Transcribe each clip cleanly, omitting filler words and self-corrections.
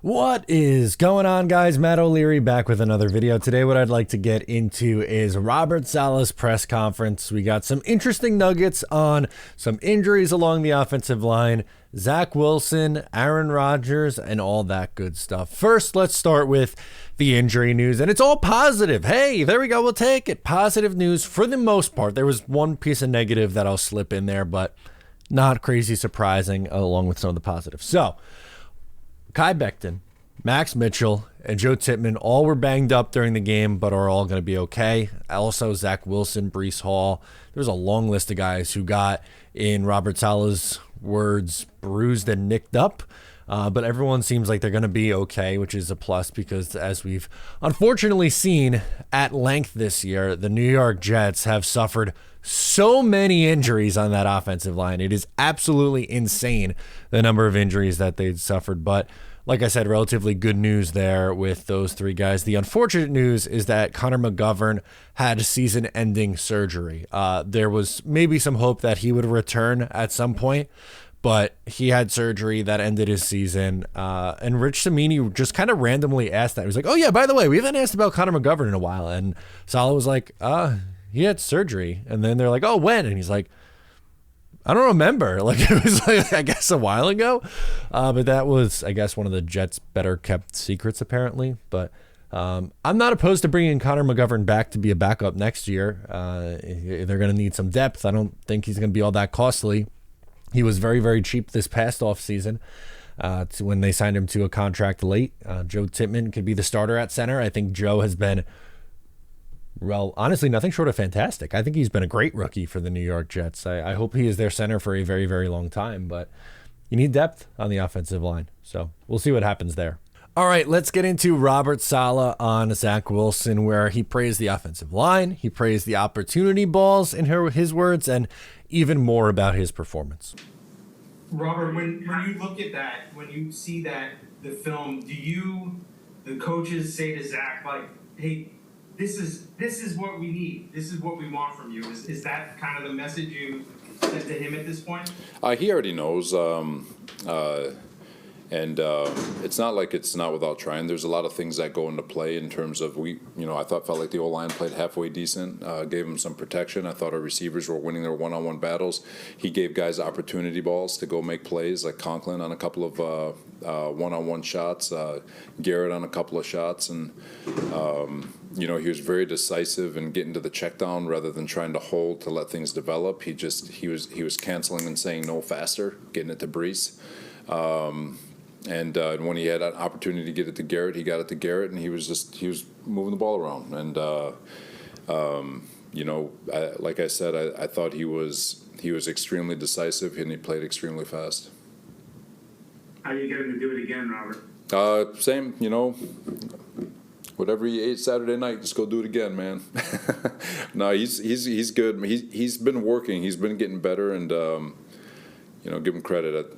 What is going on, guys? Matt O'Leary back with another video. Today what I'd like to get into is Robert Saleh's press conference. We got some interesting nuggets on some injuries along the offensive line, Zach Wilson, Aaron Rodgers, and all that good stuff. First, let's start with the injury news, and it's all positive. Hey, there we go. We'll take it. Positive news for the most part. There was one piece of negative that I'll slip in there, but not crazy surprising along with some of the positives. So, Kai Becton, Max Mitchell, and Joe Tippmann all were banged up during the game, but are all going to be okay. Also, Zach Wilson, Breece Hall. There's a long list of guys who got, in Robert Saleh's words, bruised and nicked up. But everyone seems like they're going to be okay, which is a plus because, as we've unfortunately seen at length this year, the New York Jets have suffered so many injuries on that offensive line. It is absolutely insane, the number of injuries that they've suffered. But like I said, relatively good news there with those three guys. The unfortunate news is that Connor McGovern had season-ending surgery. There was maybe some hope that he would return at some point, but he had surgery that ended his season. And Rich Cimini just kind of randomly asked that. He was like, oh yeah, by the way, we haven't asked about Connor McGovern in a while. And Saleh was like, he had surgery. And then they're like, oh, when? And he's like, I don't remember. Like, it was like, I guess a while ago. But that was, I guess, one of the Jets' better kept secrets, apparently. But I'm not opposed to bringing Connor McGovern back to be a backup next year. They're going to need some depth. I don't think he's going to be all that costly. He was very, very cheap this past offseason when they signed him to a contract late. Joe Tippmann could be the starter at center. I think Joe has been, well, honestly, nothing short of fantastic. I think he's been a great rookie for the New York Jets. I hope he is their center for a very, very long time, but you need depth on the offensive line. So we'll see what happens there. All right, let's get into Robert Saleh on Zach Wilson, where he praised the offensive line, he praised the opportunity balls in his words, and even more about his performance. Robert, when you look at that, when you see that, the film, the coaches say to Zach, like, hey, this is what we need. This is what we want from you. Is that kind of the message you sent to him at this point? He already knows. And it's not like it's not without trying. There's a lot of things that go into play in terms of I felt like the O-line played halfway decent, gave them some protection. I thought our receivers were winning their one-on-one battles. He gave guys opportunity balls to go make plays, like Conklin on a couple of one-on-one shots, Garrett on a couple of shots, and he was very decisive in getting to the check down rather than trying to hold to let things develop. He was canceling and saying no faster, getting it to Breece. And when he had an opportunity to get it to Garrett, he got it to Garrett, and he was moving the ball around. And like I said, I thought he was extremely decisive, and he played extremely fast. How do you get him to do it again, Robert? Same, whatever he ate Saturday night, just go do it again, man. No, he's good. He's been working. He's been getting better, and give him credit.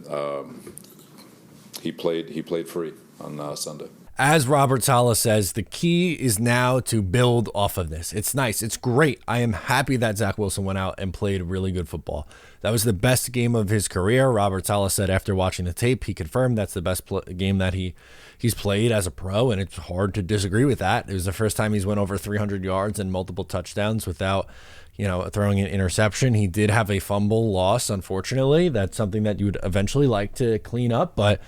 He played free on Sunday. As Robert Saleh says, the key is now to build off of this. It's nice. It's great. I am happy that Zach Wilson went out and played really good football. That was the best game of his career. Robert Saleh said after watching the tape, he confirmed that's the best game that he's played as a pro, and it's hard to disagree with that. It was the first time he's went over 300 yards and multiple touchdowns without throwing an interception. He did have a fumble loss, unfortunately. That's something that you would eventually like to clean up, but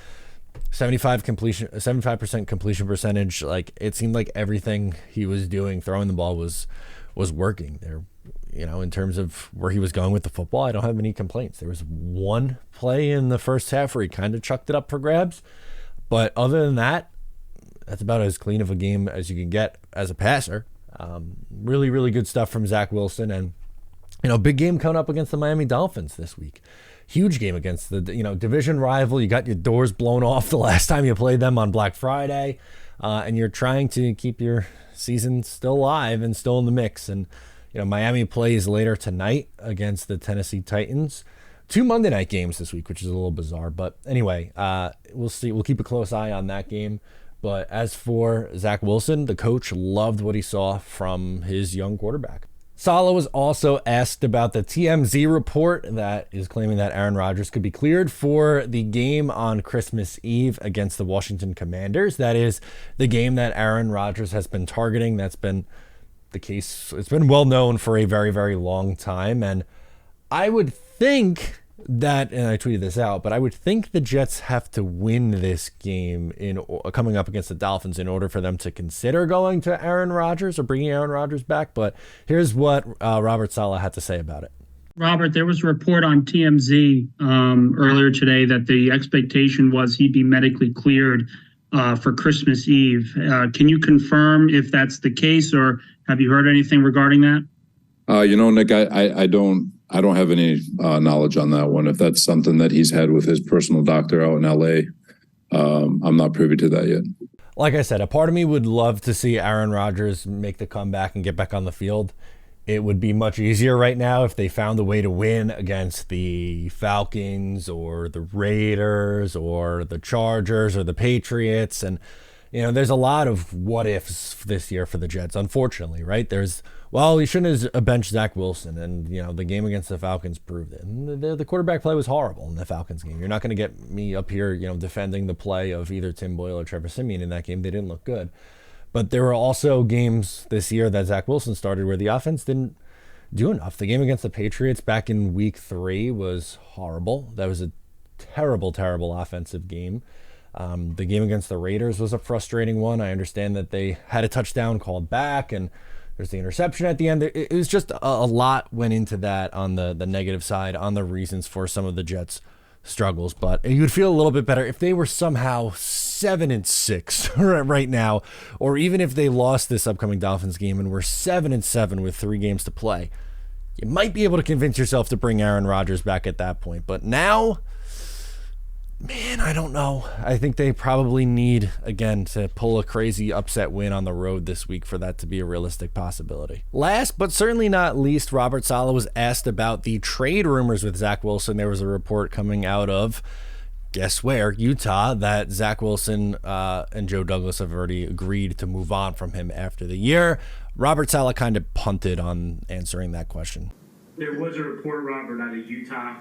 75% completion percentage, like, it seemed like everything he was doing throwing the ball was working there. In terms of where he was going with the football, I don't have any complaints. There was one play in the first half where he kind of chucked it up for grabs, but other than that, that's about as clean of a game as you can get as a passer. Really, really good stuff from Zach Wilson, and big game coming up against the Miami Dolphins this week. Huge game against the division rival. You got your doors blown off the last time you played them on Black Friday, and you're trying to keep your season still alive and still in the mix. And Miami plays later tonight against the Tennessee Titans. 2 Monday night games this week, which is a little bizarre. But anyway, we'll see. We'll keep a close eye on that game. But as for Zach Wilson, the coach loved what he saw from his young quarterback. Saleh was also asked about the TMZ report that is claiming that Aaron Rodgers could be cleared for the game on Christmas Eve against the Washington Commanders. That is the game that Aaron Rodgers has been targeting. That's been the case. It's been well known for a very, very long time. And I would think that, and I tweeted this out, but I would think the Jets have to win this game coming up against the Dolphins in order for them to consider going to Aaron Rodgers or bringing Aaron Rodgers back. But here's what Robert Saleh had to say about it. Robert, there was a report on TMZ earlier today that the expectation was he'd be medically cleared for Christmas Eve. Can you confirm if that's the case, or have you heard anything regarding that? Nick, I don't have any knowledge on that one. If that's something that he's had with his personal doctor out in LA, I'm not privy to that yet. Like I said, a part of me would love to see Aaron Rodgers make the comeback and get back on the field. It would be much easier right now if they found a way to win against the Falcons or the Raiders or the Chargers or the Patriots. And, there's a lot of what ifs this year for the Jets, unfortunately, right? You shouldn't have benched Zach Wilson. And, the game against the Falcons proved it. And the quarterback play was horrible in the Falcons game. You're not going to get me up here, defending the play of either Tim Boyle or Trevor Siemian in that game. They didn't look good. But there were also games this year that Zach Wilson started where the offense didn't do enough. The game against the Patriots back in week 3 was horrible. That was a terrible, terrible offensive game. The game against the Raiders was a frustrating one. I understand that they had a touchdown called back and there's the interception at the end. It was just a lot went into that on the negative side, on the reasons for some of the Jets' struggles. But you would feel a little bit better if they were somehow 7-6 right now, or even if they lost this upcoming Dolphins game and were 7-7 with 3 games to play. You might be able to convince yourself to bring Aaron Rodgers back at that point. But now, man, I don't know. I think they probably need, again, to pull a crazy upset win on the road this week for that to be a realistic possibility. Last, but certainly not least, Robert Saleh was asked about the trade rumors with Zach Wilson. There was a report coming out of, guess where, Utah, that Zach Wilson and Joe Douglas have already agreed to move on from him after the year. Robert Saleh kind of punted on answering that question. There was a report, Robert, out of Utah,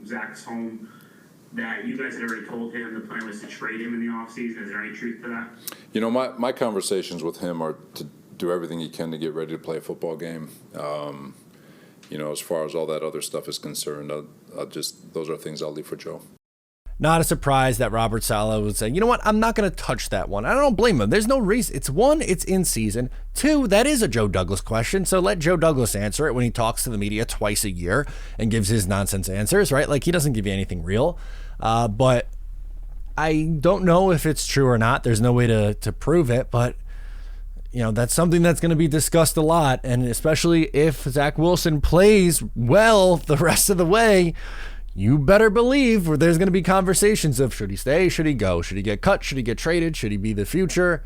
Zach's home, that you guys had already told him the plan was to trade him in the offseason. Is there any truth to that? My conversations with him are to do everything he can to get ready to play a football game. As far as all that other stuff is concerned, those are things I'll leave for Joe. Not a surprise that Robert Saleh would say, you know what, I'm not going to touch that one. I don't blame him. There's no reason. It's 1, it's in season. 2, that is a Joe Douglas question, so let Joe Douglas answer it when he talks to the media twice a year and gives his nonsense answers, right? Like, he doesn't give you anything real. But I don't know if it's true or not. There's no way to prove it, but that's something that's going to be discussed a lot, and especially if Zach Wilson plays well the rest of the way, you better believe there's going to be conversations of should he stay, should he go, should he get cut, should he get traded, should he be the future?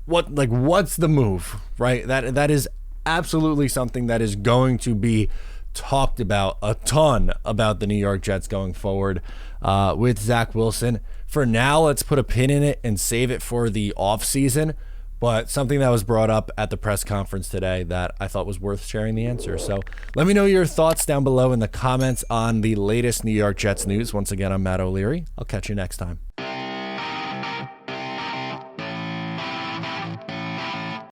What's the move, right? That is absolutely something that is going to be talked about a ton about the New York Jets going forward with Zach Wilson. For now, let's put a pin in it and save it for the offseason. But something that was brought up at the press conference today that I thought was worth sharing the answer. So let me know your thoughts down below in the comments on the latest New York Jets news. Once again, I'm Matt O'Leary. I'll catch you next time.